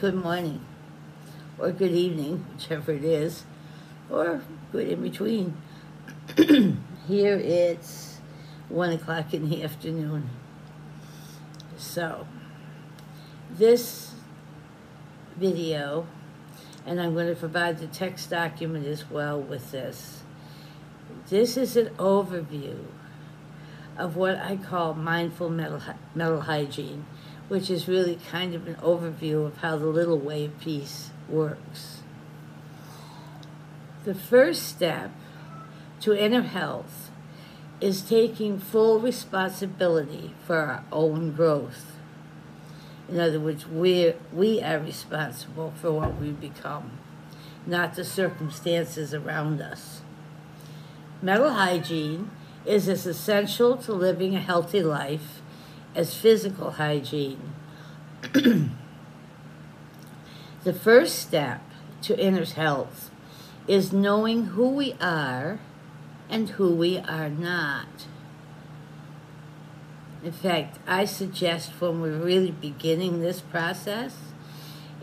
good morning, or good evening, whichever it is, or good in between. Here it's 1 o'clock in the afternoon. So, this video, and I'm going to provide the text document as well with this. This is an overview of what I call mindful mental hygiene, which is really kind of an overview of how the little way of peace works. The first step to inner health is taking full responsibility for our own growth. In other words, we are responsible for what we become, not the circumstances around us. Mental hygiene is as essential to living a healthy life as physical hygiene. The first step to inner health is knowing who we are and who we are not. In fact, I suggest when we're really beginning this process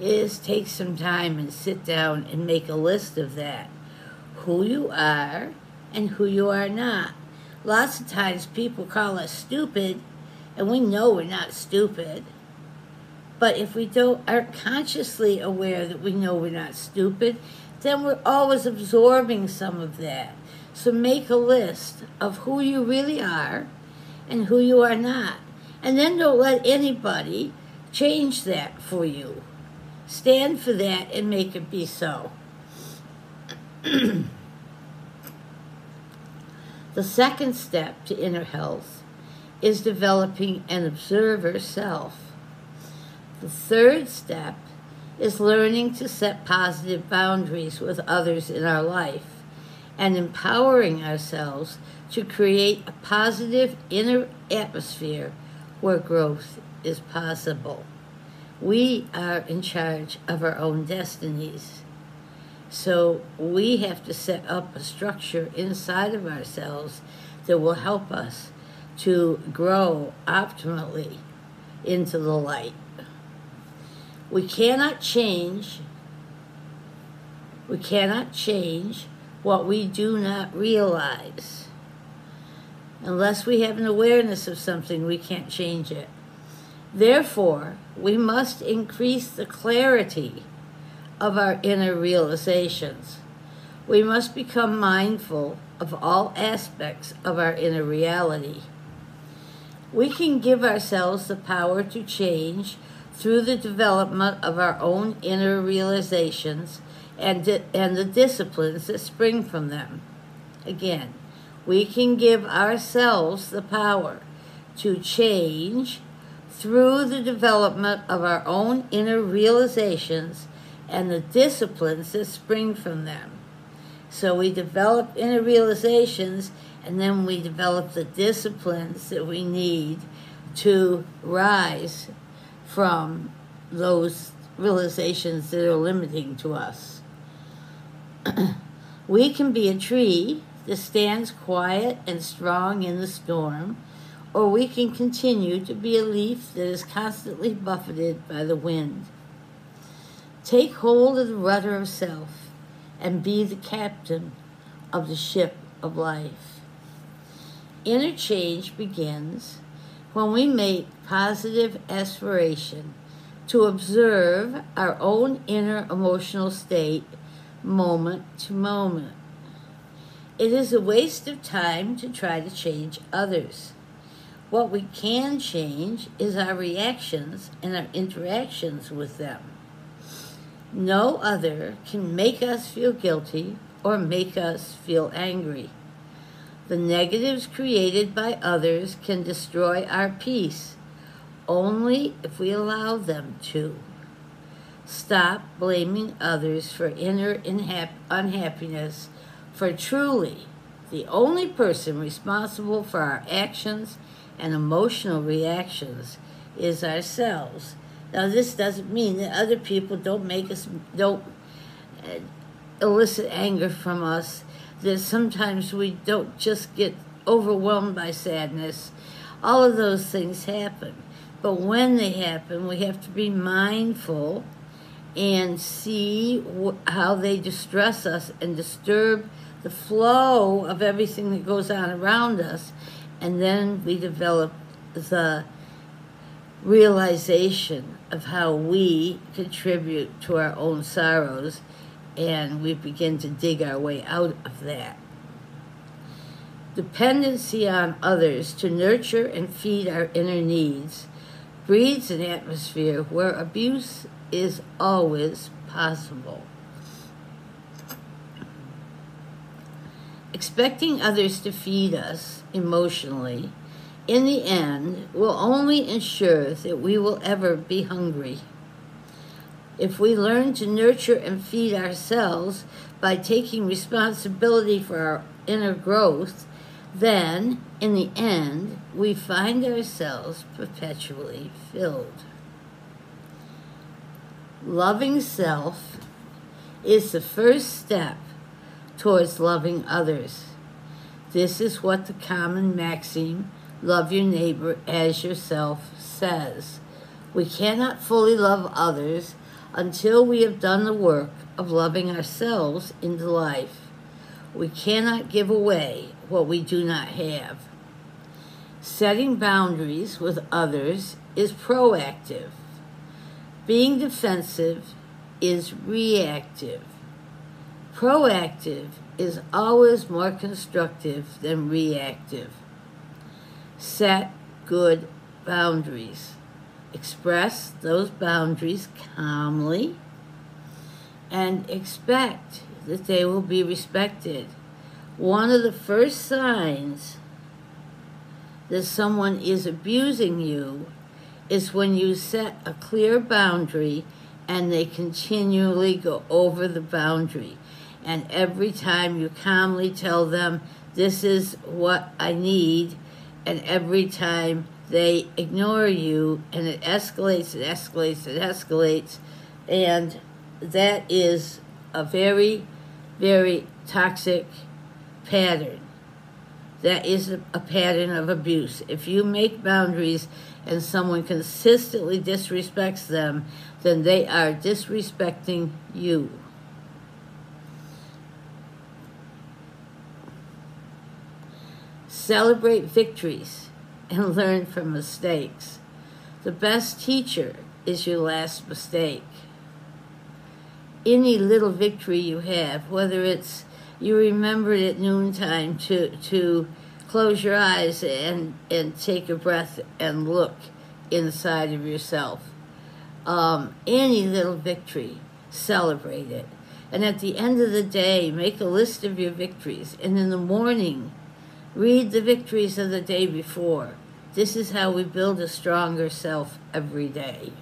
is take some time and sit down and make a list of that. Who you are and who you are not. Lots of times people call us stupid, and we know we're not stupid. But if we aren't consciously aware that we know we're not stupid, then we're always absorbing some of that. So make a list of who you really are and who you are not. And then don't let anybody change that for you. Stand for that and make it be so. The second step to inner health is developing an observer self. The third step is learning to set positive boundaries with others in our life and empowering ourselves to create a positive inner atmosphere where growth is possible. We are in charge of our own destinies. So we have to set up a structure inside of ourselves that will help us to grow optimally into the light. We cannot change what we do not realize. Unless we have an awareness of something, we can't change it. Therefore, we must increase the clarity of our inner realizations. We must become mindful of all aspects of our inner reality. We can give ourselves the power to change through the development of our own inner realizations and the disciplines that spring from them. Again, we can give ourselves the power to change through the development of our own inner realizations and the disciplines that spring from them. So we develop inner realizations, and then we develop the disciplines that we need to rise from those realizations that are limiting to us. We can be a tree that stands quiet and strong in the storm, or we can continue to be a leaf that is constantly buffeted by the wind. Take hold of the rudder of self and be the captain of the ship of life. Interchange begins when we make positive aspiration to observe our own inner emotional state moment to moment. It is a waste of time to try to change others. What we can change is our reactions and our interactions with them. No other can make us feel guilty or make us feel angry. The negatives created by others can destroy our peace only if we allow them to. Stop blaming others for inner unhappiness, for truly the only person responsible for our actions and emotional reactions is ourselves. Now, this doesn't mean that other people don't elicit anger from us, that sometimes we don't just get overwhelmed by sadness. All of those things happen. But when they happen, we have to be mindful and see how they distress us and disturb the flow of everything that goes on around us, and then we develop the realization of how we contribute to our own sorrows, and we begin to dig our way out of that. Dependency on others to nurture and feed our inner needs breeds an atmosphere where abuse is always possible. Expecting others to feed us emotionally, in the end, will only ensure that we will ever be hungry. If we learn to nurture and feed ourselves by taking responsibility for our inner growth, then, in the end, we find ourselves perpetually filled. Loving self is the first step towards loving others. This is what the common maxim, love your neighbor as yourself, says. We cannot fully love others until we have done the work of loving ourselves into life. We cannot give away what we do not have. Setting boundaries with others is proactive. Being defensive is reactive. Proactive is always more constructive than reactive. Set good boundaries. Express those boundaries calmly and expect that they will be respected. One of the first signs that someone is abusing you is when you set a clear boundary and they continually go over the boundary. And every time you calmly tell them, this is what I need, and every time they ignore you, and it escalates, it escalates, it escalates, and that is a very, very toxic pattern. That is a pattern of abuse. If you make boundaries and someone consistently disrespects them, then they are disrespecting you. Celebrate victories and learn from mistakes. The best teacher is your last mistake. Any little victory you have, whether it's you remembered at noontime to close your eyes and take a breath and look inside of yourself. Any little victory, celebrate it. And at the end of the day, make a list of your victories. And in the morning, read the victories of the day before. This is how we build a stronger self every day.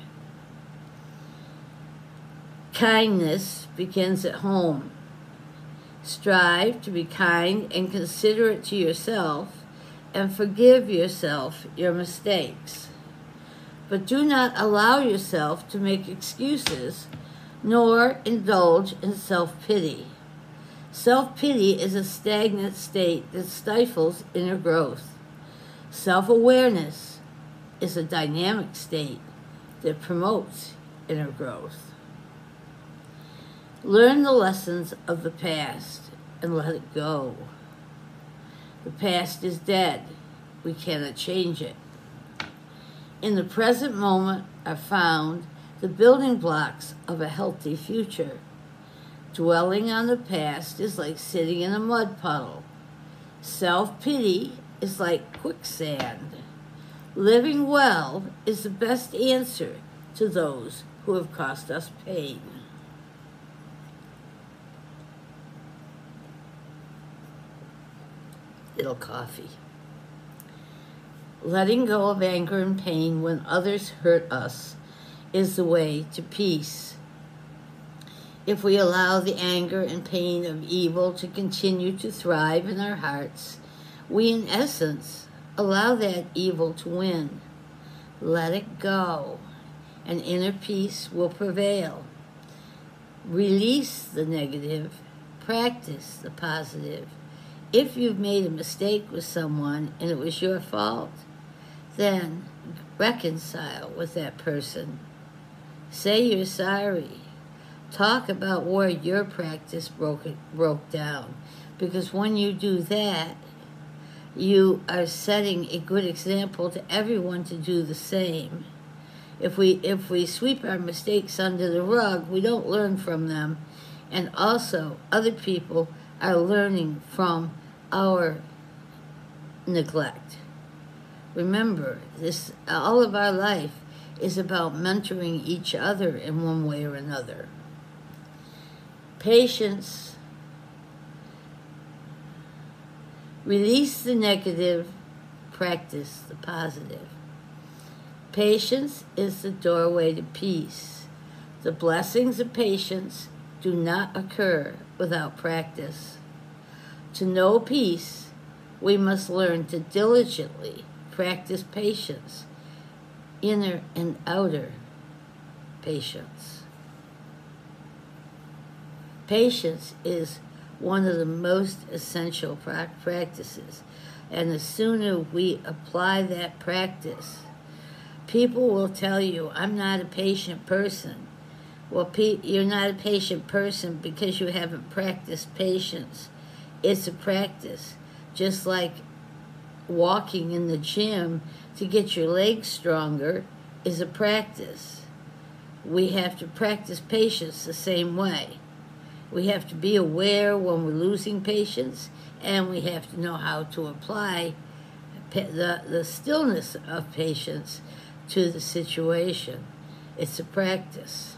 Kindness begins at home. Strive to be kind and considerate to yourself, and forgive yourself your mistakes. But do not allow yourself to make excuses, nor indulge in self-pity. Self-pity is a stagnant state that stifles inner growth. Self-awareness is a dynamic state that promotes inner growth. Learn the lessons of the past and let it go. The past is dead. We cannot change it. In the present moment are found the building blocks of a healthy future. Dwelling on the past is like sitting in a mud puddle. Self-pity is like quicksand. Living well is the best answer to those who have caused us pain. Little coffee. Letting go of anger and pain when others hurt us is the way to peace. If we allow the anger and pain of evil to continue to thrive in our hearts, we in essence allow that evil to win. Let it go, and inner peace will prevail. Release the negative, practice the positive. If you've made a mistake with someone and it was your fault, then reconcile with that person. Say you're sorry. Talk about where your practice broke down. Because when you do that, you are setting a good example to everyone to do the same. If we sweep our mistakes under the rug, we don't learn from them. And also, other people are learning from our neglect. Remember, all of our life is about mentoring each other in one way or another. Patience. Release the negative, practice the positive. Patience is the doorway to peace. The blessings of patience do not occur without practice. To know peace, we must learn to diligently practice patience, inner and outer patience. Patience is one of the most essential practices, and the sooner we apply that practice, people will tell you, I'm not a patient person. Well, you're not a patient person because you haven't practiced patience. It's a practice, just like walking in the gym to get your legs stronger is a practice. We have to practice patience the same way. We have to be aware when we're losing patience, and we have to know how to apply the stillness of patience to the situation. It's a practice.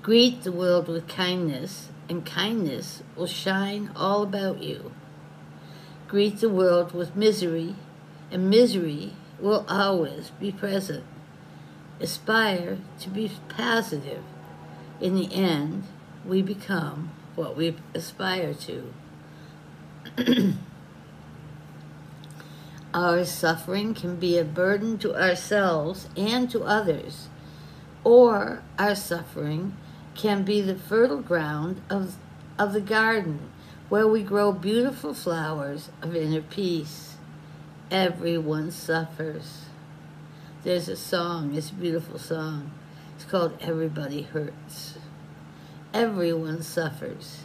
Greet the world with kindness, and kindness will shine all about you. Greet the world with misery, and misery will always be present. Aspire to be positive. In the end, we become what we aspire to. Our suffering can be a burden to ourselves and to others, or our suffering can be the fertile ground of the garden where we grow beautiful flowers of inner peace. Everyone suffers. There's a song, it's a beautiful song. It's called Everybody Hurts. Everyone suffers,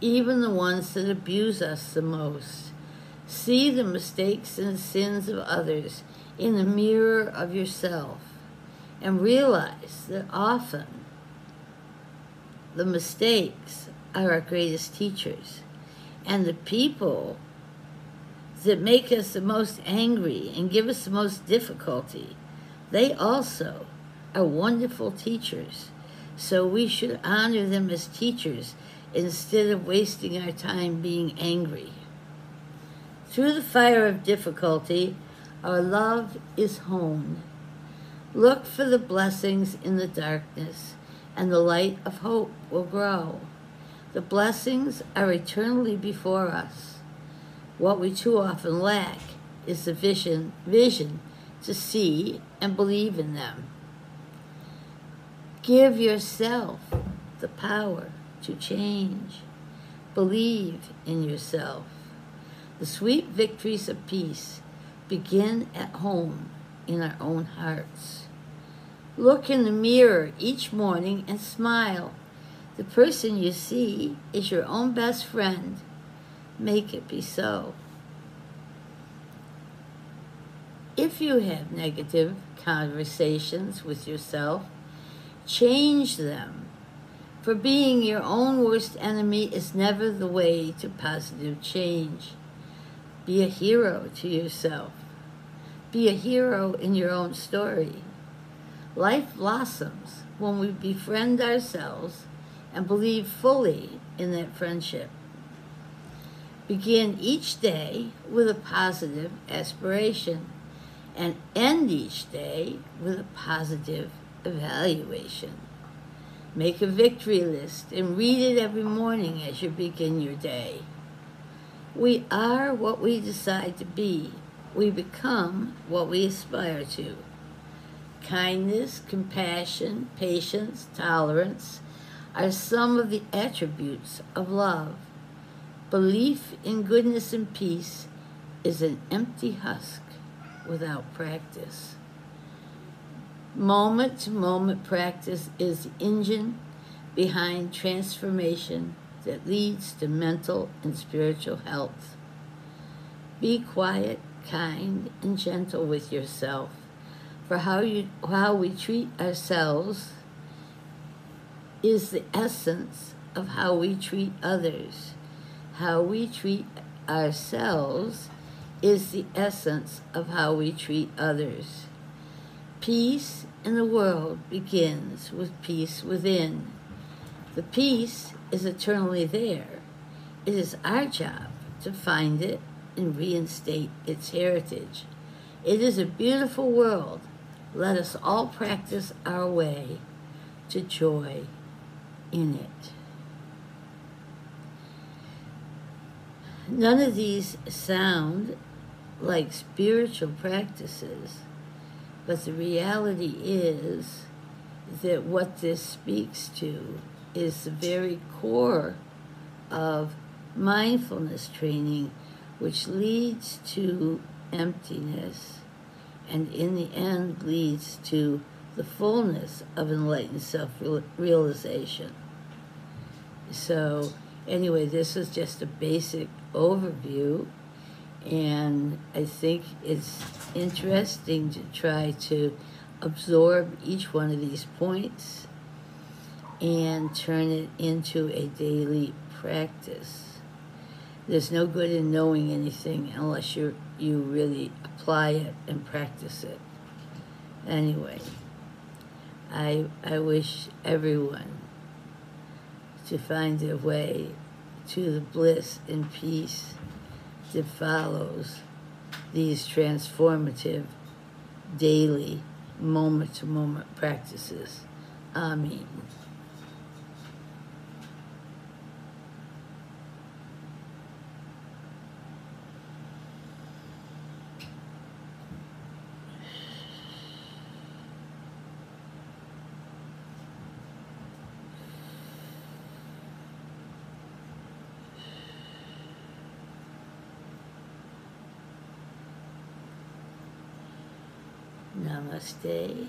even the ones that abuse us the most. See the mistakes and sins of others in the mirror of yourself, and realize that often the mistakes are our greatest teachers, and the people that make us the most angry and give us the most difficulty, they also are wonderful teachers. So we should honor them as teachers instead of wasting our time being angry. Through the fire of difficulty, our love is honed. Look for the blessings in the darkness, and the light of hope will grow. The blessings are eternally before us. What we too often lack is the vision to see and believe in them. Give yourself the power to change. Believe in yourself. The sweet victories of peace begin at home in our own hearts. Look in the mirror each morning and smile. The person you see is your own best friend. Make it be so. If you have negative conversations with yourself, change them. For being your own worst enemy is never the way to positive change. Be a hero to yourself. Be a hero in your own story. Life blossoms when we befriend ourselves and believe fully in that friendship. Begin each day with a positive aspiration and end each day with a positive evaluation. Make a victory list and read it every morning as you begin your day. We are what we decide to be. We become what we aspire to. Kindness, compassion, patience, tolerance are some of the attributes of love. Belief in goodness and peace is an empty husk without practice. Moment-to-moment practice is the engine behind transformation that leads to mental and spiritual health. Be quiet, kind, and gentle with yourself, for how we treat ourselves is the essence of how we treat others. How we treat ourselves is the essence of how we treat others. Peace in the world begins with peace within. The peace is eternally there. It is our job to find it and reinstate its heritage. It is a beautiful world. Let us all practice our way to joy in it. None of these sound like spiritual practices, but the reality is that what this speaks to is the very core of mindfulness training, which leads to emptiness and in the end leads to the fullness of enlightened self-realization. So anyway, this is just a basic overview, and I think it's interesting to try to absorb each one of these points and turn it into a daily practice. There's no good in knowing anything unless you really apply it and practice it. Anyway, I wish everyone to find their way to the bliss and peace that follows these transformative, daily, moment-to-moment practices. Amen. Namaste.